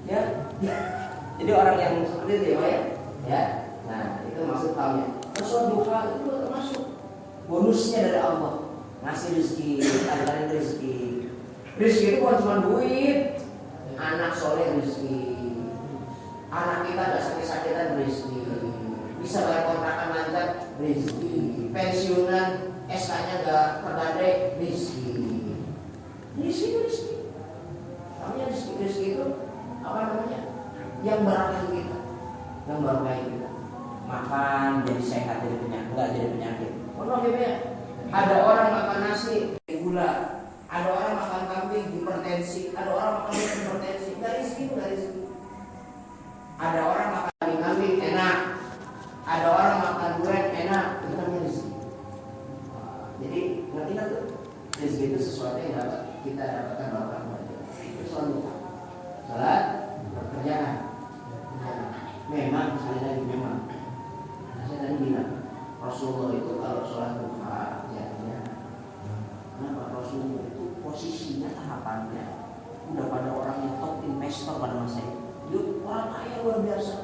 Speaker 3: Ya. Jadi orang yang seperti itu ya. Nah, itu maksud kaumnya. Sholat duha itu termasuk bonusnya dari Allah, ngasih rezeki, tambahin rezeki. Rezeki itu bukan cuma duit, anak soleh rezeki, anak kita nggak sakit-sakitan rezeki, bisa bayar kontrakan lancar rezeki, pensiunan SK-nya nggak tergadai rezeki. Rezeki. Namanya rezeki itu apa namanya? Yang berkah kita, yang berkah kita. Makan jadi sehat, jadi penyakit, enggak jadi penyakit. Ada orang makan nasi gula, ada orang makan kambing hipertensi, ada orang makan hipertensi. Dari sini. Ada orang makan kambing enak, ada orang makan durian enak, itu namanya rezeki. Jadi ngerti nggak tuh? Rezeki itu sesuatu yang dapat kita dapatkan barokah. Itu selalu salat, pekerjaan. Memang sekali lagi memang. Saya tadi bilang Rasulullah itu kalau sholat duha kenapa Rasulullah itu posisinya tahapannya udah pada orang yang top investor pada masa itu. Dia orang kaya luar biasa,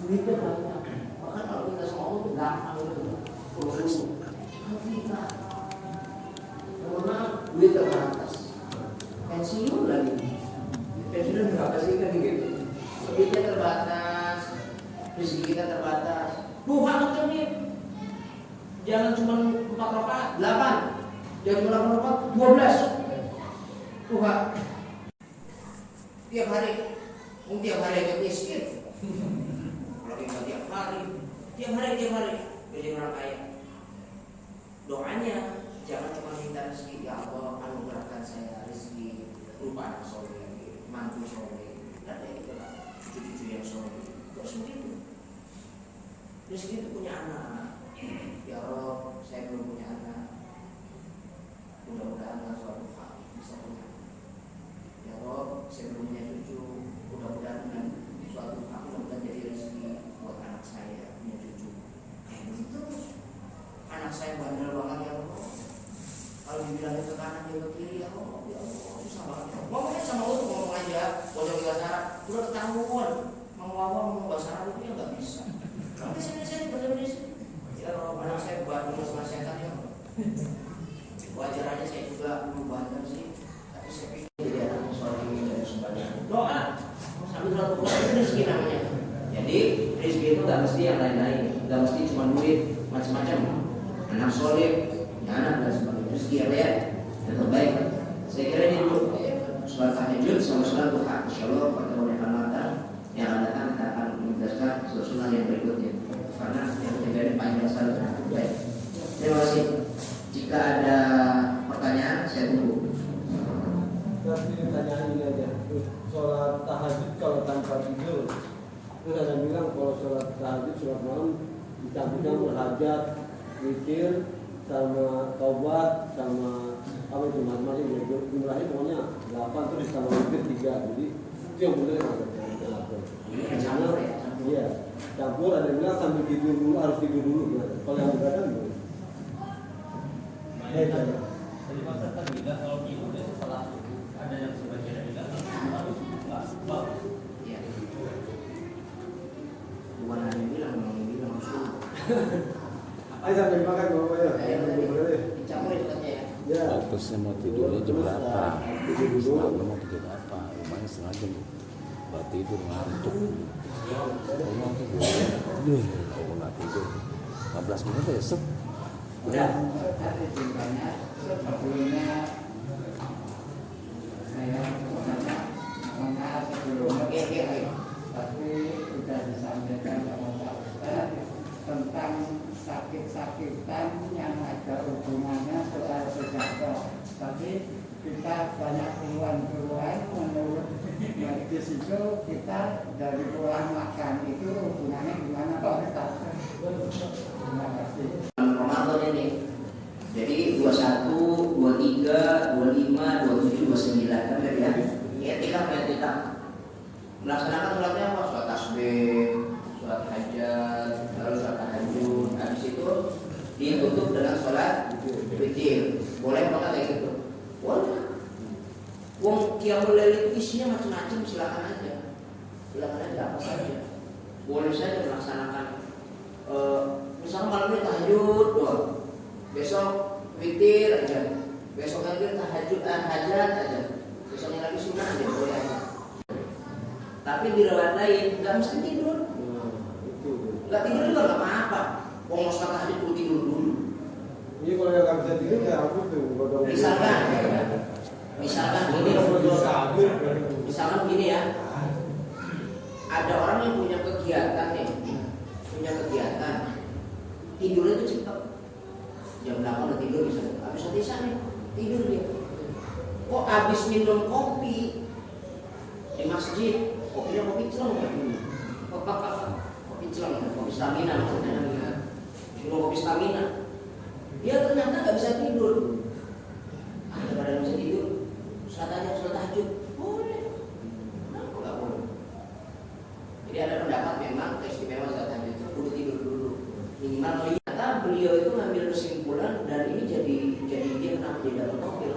Speaker 3: duitnya banyak. Bahkan kalau kita semua itu gampang itu. Rasulullah kalau kita duit terbatas, pensiun lagi, pensiun berapa sih kan gitu? Duitnya terbatas, rezeki kita terbatas. Duha macam nih, jangan cuma 4 rakaat, 8, jangan cuma 8 rakaat, 12. Duha tiap hari, mungkin tiap hari aja miskin. Kalau kita tiap hari, jadi orang kaya. Doanya jangan cuma minta rezeki, ya Allah anugerahkan saya rezeki berupa anak soleh, mantu soleh, dan cucu-cucu yang soleh. Terus begitu. Rezeki itu punya anak. Ya Allah, saya belum punya anak. Mudah-mudahan suatu hari bisa punya. Ya Allah, saya belum punya cucu. Mudah-mudahan suatu hari mudah-mudahan jadi rezeki buat anak saya punya cucu. Kayak begitu terus. Anak saya bandel banget ya Allah. Kalau dibilangin ke kanan dia ke kiri, ya Allah, susah banget. Ngomongnya sama lu tuh ngomong aja, bocor bahasa Arab, udah ketahuan. Ngomong bahasa Arab itu ya nggak bisa. Tapi saya benar-benar ya kalau anak saya buat ngomong sama setan ya wajar aja, saya juga belum banter sih, tapi saya pikir jadi anak soleh dari sebanyak doa sambil satu bulan itu rezeki namanya. Jadi rezeki itu nggak mesti yang lain-lain, nggak mesti cuma duit, macam-macam. Anak soleh, anak dan sebagainya. Rezeki apa ya? Yang terbaik. Saya kira ini dulu sholat tahajud sama sholat duha. Insyaallah pada tahun yang akan datang kita akan menjelaskan susunan yang berikutnya. Karena yang terjadi panjang sekali. Baik. Terima kasih. Jika ada pertanyaan, saya tunggu.
Speaker 4: Tapi pertanyaan ini aja. Sholat tahajud kalau tanpa tidur. Terus ada bilang kalau sholat tahajud, sholat malam dicampurkan berhajat, zikir, sama taubat, sama apa itu masing-masing. Jumlahnya pokoknya 8 terus sama zikir 3. Jadi itu yang boleh ada.
Speaker 3: Campur ya?
Speaker 4: Iya, campur. Ada yang bilang sambil tidur dulu, harus tidur dulu. Kalau yang begadang gimana?
Speaker 5: Jadi masa kan bilang kalau tidur itu salah, ada yang sebagian bilang harus buka.
Speaker 3: Iya. Bukan hanya bilang Rasul.
Speaker 4: Ayo sambil makan bapak ya.
Speaker 3: Dicampur itu katanya ya.
Speaker 4: Ya.
Speaker 2: Batasnya mau tidurnya jam berapa? Setengah mau tidur berapa? Lumayan setengah jam. Buat tidur ngantuk. Ngomong tidur. Kalau nggak tidur 15 menit ya set.
Speaker 3: Udah. Oke.
Speaker 6: Tapi sudah disampaikan sama Pak Ustaz tentang sakit-sakitan yang ada hubungannya soal sedekah. Tapi kita banyak keluhan menurut medis itu kita dari pola makan itu hubungannya gimana Pak Ustaz? Terima kasih.
Speaker 3: Ramadan ini. Jadi
Speaker 1: 21, 23, 25, 27, 29 kan ya. Etika. Melaksanakan sholatnya apa? Sholat tasbih, sholat hajat, lalu sholat tahajud. Habis itu ditutup dengan sholat witir. Boleh apa kayak gitu? Boleh. Wong qiyamul lail itu isinya macam-macam, silakan aja apa saja. Boleh saja melaksanakan. Misalnya malamnya tahajud doang, besok witir aja, besok lagi tahajud hajat aja, besoknya lagi sunnah aja, boleh aja. Tapi di riwayat lain nggak mesti tidur, nggak tidur juga nggak apa-apa. Wong mau sholat tahajud perlu tidur dulu.
Speaker 4: Ini kalau yang nggak bisa tidur ya aku tuh.
Speaker 1: Misalkan gini ya, ada orang yang punya kegiatan tidurnya itu cepat, jam 8 udah tidur misalnya, habis sholat isya nih tidur dia. Kok habis minum kopi di masjid, kopi celeng ya? Kopi celeng, kopi stamina maksudnya. Minum kopi stamina, dia ternyata nggak bisa tidur. Daripada bisa tidur, sholat tahajud, boleh. Kenapa nggak boleh? Jadi ada pendapat memang keistimewaan sholat tahajud itu perlu tidur dulu. Minimal ternyata beliau itu ngambil kesimpulan, dan ini jadi dia kenapa dia dapat topil,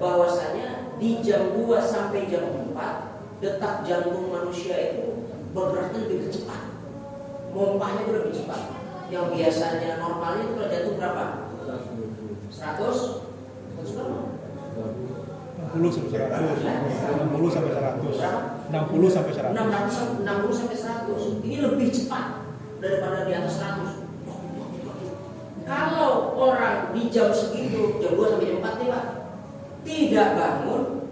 Speaker 1: bahwasanya di jam 2 sampai jam 4 detak jantung manusia itu bergeraknya lebih cepat, mompahnya itu lebih cepat. Yang biasanya normalnya itu kalau jantung berapa? 100 berapa?
Speaker 7: 60 sampai 100.
Speaker 1: Ini lebih cepat daripada di atas 100. Kalau orang di jam segitu, jam 2 sampai jam 4 nih Pak, tidak bangun,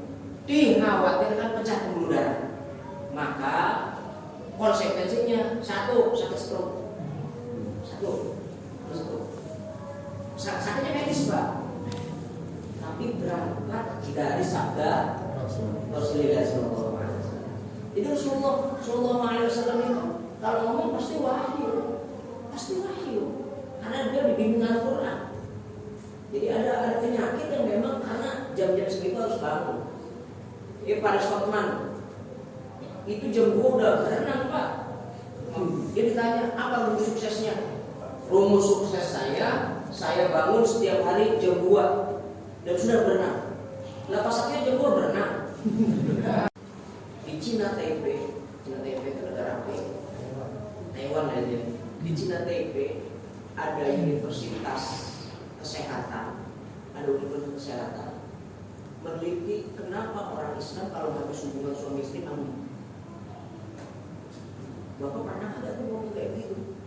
Speaker 1: dikhawatirkan pecah pembuluh darah, maka konsekuensinya satu, sakit stroke. Sakitnya medis Pak, tapi berangkat dari sabda Rasulullah SAW. Jadi Rasulullah SAW itu kalau ngomong pasti wahyu, karena dia dibimbing Al-Quran. Jadi ada penyakit yang memang karena jam-jam segitu harus bangun. Jadi pada Scotland itu jam 2 udah berenang Pak. Dia ditanya apa rumus suksesnya? Rumus sukses saya bangun setiap hari jam 2 dan sudah berenang. Lah pas akhirnya jam 2 berenang. Di Cina Taipei itu negara apa? Taiwan aja. Di Cina Taipei ada universitas kesehatan, meneliti kenapa orang Islam kalau habis hubungan suami istri mandi. Bapak pernah ada tuh ngomong kayak gitu,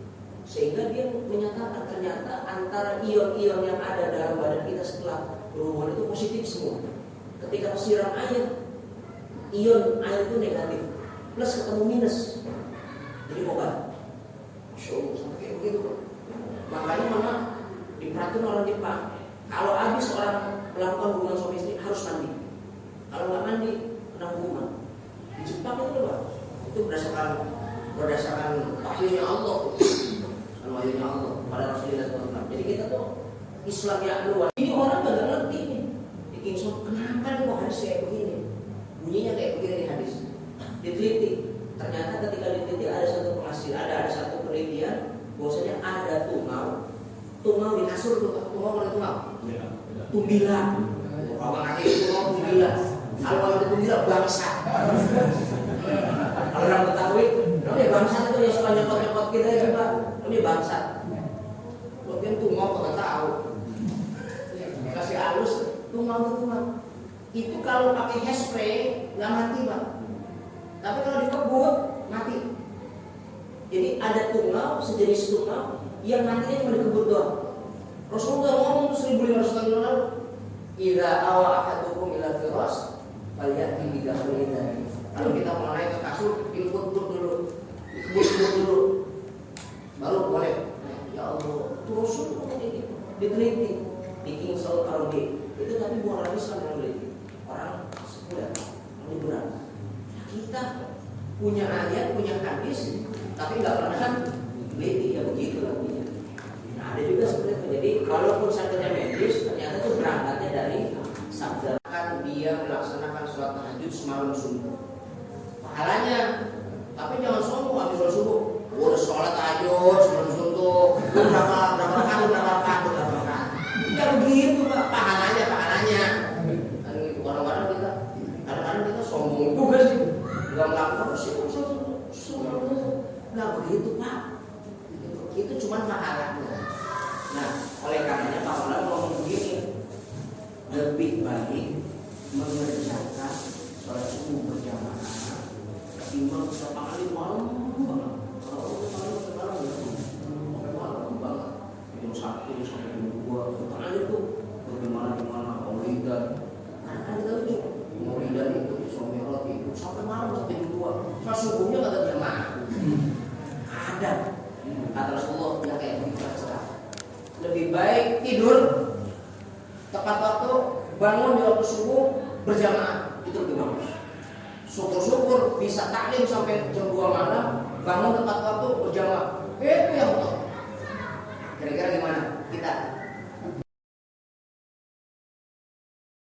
Speaker 1: sehingga dia menyatakan ternyata antara ion-ion yang ada dalam badan kita setelah berhubungan itu positif semua. Ketika siram air, ion air itu negatif, plus ketemu minus, jadi obat. Masya Allah, sampai kayak begitu. Makanya mana di peraturan orang Jepang, kalau habis orang melakukan hubungan suami istri harus mandi. Kalau nggak mandi, kena hukuman. Di Jepang itu Pak, itu berdasarkan wahyunya Allah, pada Rasulullah SAW. Jadi kita tuh Islam yang luar. Ini orang nggak ngerti nih. Di Kingston, kenapa nih kok hadis kayak begini? Bunyinya kayak begini di hadis. Diteliti. Ternyata ketika diteliti ada satu penelitian bahwasanya ada tungau di kasur tuh, tungau mana tungau? Tumbilang. Kalau ngerti itu tungau tumbilang. Kalau ada tumbilang bangsa. Kalau orang Betawi, ini bangsa itu yang suka nyokot-nyokot kita itu Pak. Ini bangsa. Mungkin tungau nggak tahu. Kasih halus, tungau. Itu kalau pakai hairspray nggak mati Pak. Tapi kalau dikebut mati. Jadi ada tungau, sejenis tungau yang matinya cuma dikebut doang. Rasulullah ngomong 1500 tahun lalu, "Idza awa ahadukum ila firas, falyati bi dahrihi." Kalau kita mau naik ke kasur, dikebut dulu, baru boleh. Ya Allah, terus itu diteliti di Kingston Carnegie. Itu tapi bukan orang Islam yang meneliti, orang sekuler, orang liberal. Kita punya ayat, punya hadis, tapi nggak pernah teliti, ya begitu lah. Nah, ada juga seperti itu. Jadi walaupun sakitnya medis, ternyata
Speaker 3: semalam subuh. Pahalanya. Tapi jangan sombong habis sholat subuh. Udah sholat tahajud sebelum suntuk. Berapa rakaat. Ya begitu Pak, pahalanya. Dan itu kadang-kadang kita sombong juga sih. Enggak melakukan subuh. Enggak begitu Pak. Itu cuma pahalanya. Nah, oleh karenanya Pak Maulana ngomong begini, lebih baik mengerjakan sholat subuh berjamaah ketimbang beberapa kali malam banget. Kalau malam sampai malam banget, jam 1 sampai jam 2 kita aja tuh bagaimana maulidan. Karena kan kita lucu maulidan itu somerot itu sampai malam sampai jam 2. Pas subuhnya kata jamaah ada kata Rasulullah yang kayak begitu aja. Lebih baik tidur tepat waktu, bangun di waktu subuh berjamaah, itu lebih bagus. Syukur-syukur bisa taklim sampai jam 2 malam, bangun tepat waktu berjamaah, itu yang betul. Kira-kira gimana kita?